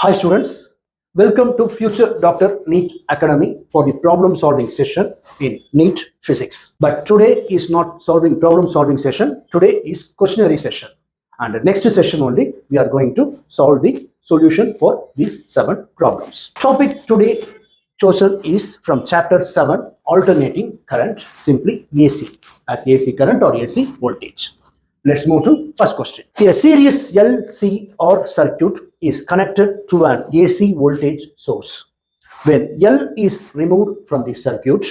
Hi students, welcome to Future Dr. Neet Academy for the problem solving session in NEET Physics. But today is not problem solving session, today is questionnaire session. And the next session only we are going to solve the solution for these 7 problems. Topic today chosen is from chapter 7, alternating current, simply AC, as AC current or AC voltage. Let's move to first question. A series LCR circuit is connected to an AC voltage source. When L is removed from the circuit,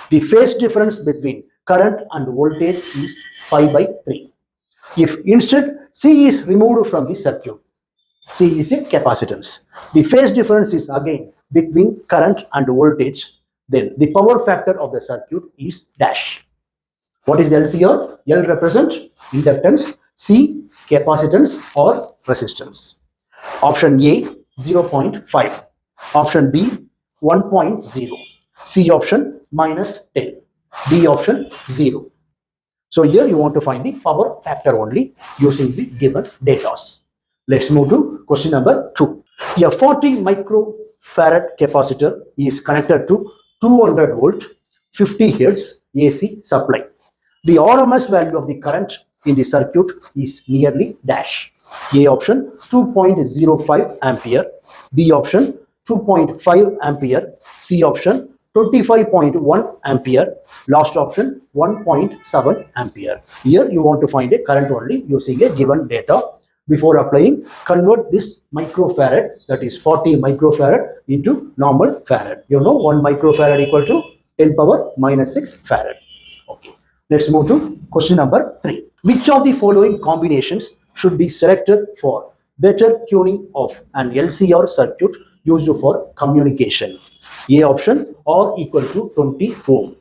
the phase difference between current and voltage is pi by 3. If instead C is removed from the circuit, C is a capacitance, the phase difference is again between current and voltage, then the power factor of the circuit is dash. What is LCR? L represents inductance, C capacitance or resistance. Option A 0.5, option B 1.0, C option -10, D option 0. So here you want to find the power factor only using the given data. Let's move to question number 2. A 40 microfarad capacitor is connected to 200 volt 50 Hz AC supply. The RMS value of the current in the circuit is nearly dash. A option 2.05 ampere, B option 2.5 ampere, C option 25.1 ampere, last option 1.7 ampere. Here you want to find a current only using a given data. Before applying, convert this microfarad, that is 40 microfarad, into normal farad. You know 1 microfarad equal to 10 power minus 6 farad. Okay. Let's move to question number 3. Which of the following combinations should be selected for better tuning of an LCR circuit used for communication? A option R equal to 20 ohm,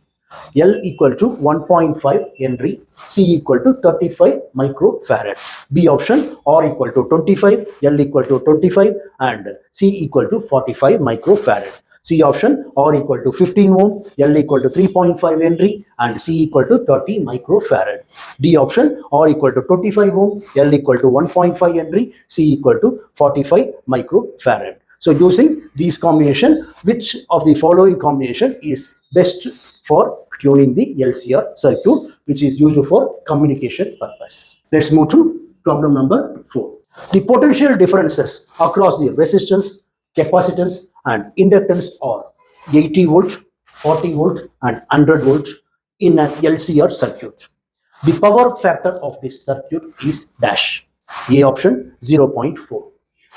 L equal to 1.5 Henry, C equal to 35 microfarad. B option R equal to 25, L equal to 25 and C equal to 45 microfarad. C option R equal to 15 ohm, L equal to 3.5 Henry and C equal to 30 microfarad. D option R equal to 25 ohm, L equal to 1.5 Henry, C equal to 45 microfarad. So using these combination, which of the following combination is best for tuning the LCR circuit, which is used for communication purpose? Let's move to problem number 4. The potential differences across the resistance, capacitance and inductance are 80 volt, 40 volt and 100 volt in an LCR circuit. The power factor of this circuit is dash. A option 0.4,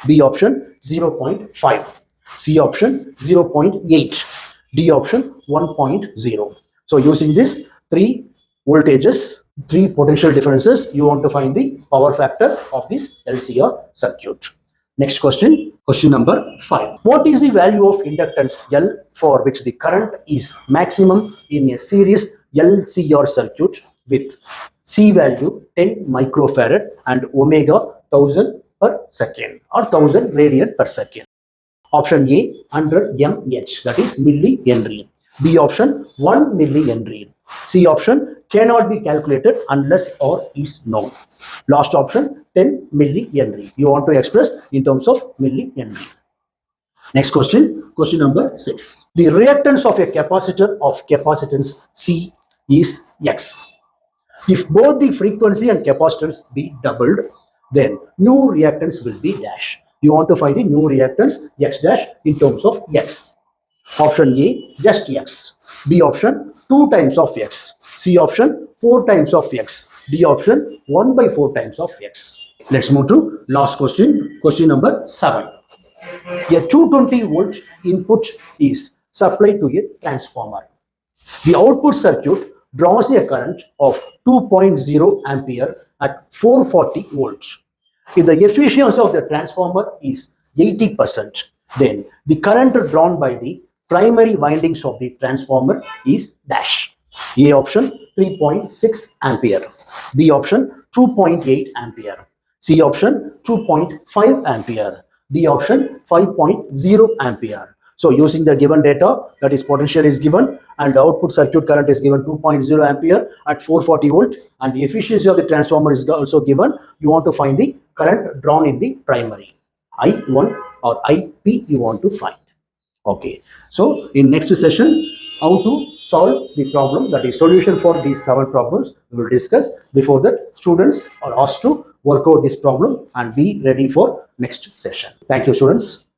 B option 0.5, C option 0.8, D option 1.0. So using this 3 voltages, 3 potential differences, you want to find the power factor of this LCR circuit. Next question, question number 5. What is the value of inductance L for which the current is maximum in a series LCR circuit with C value 10 microfarad and omega 1000 per second or 1000 radian per second? Option A 100 mH, that is millihenry. B option 1 millihenry. C option cannot be calculated unless or is known. Last option 10 millihenry. You want to express in terms of millihenry. Next question, question number 6. The reactance of a capacitor of capacitance C is X. If both the frequency and capacitance be doubled, then new reactance will be dash. You want to find the new reactance X dash in terms of X. Option A just X, B option 2 times of X, C option 4 times of X, D option 1 by 4 times of X. Let's move to last question, question number 7. A 220 volt input is supplied to a transformer. The output circuit draws a current of 2.0 ampere at 440 volts. If the efficiency of the transformer is 80%, then the current drawn by the primary windings of the transformer is dash. A option 3.6 ampere, B option 2.8 ampere, C option 2.5 ampere, D option 5.0 ampere. So using the given data, that is potential is given and the output circuit current is given 2.0 ampere at 440 volt and the efficiency of the transformer is also given. You want to find the current drawn in the primary, I1 or IP you want to find. Okay, so in next session, how to solve the problem, that is solution for these 7 problems we will discuss. Before that, students are asked to work out this problem and be ready for next session. Thank you, students.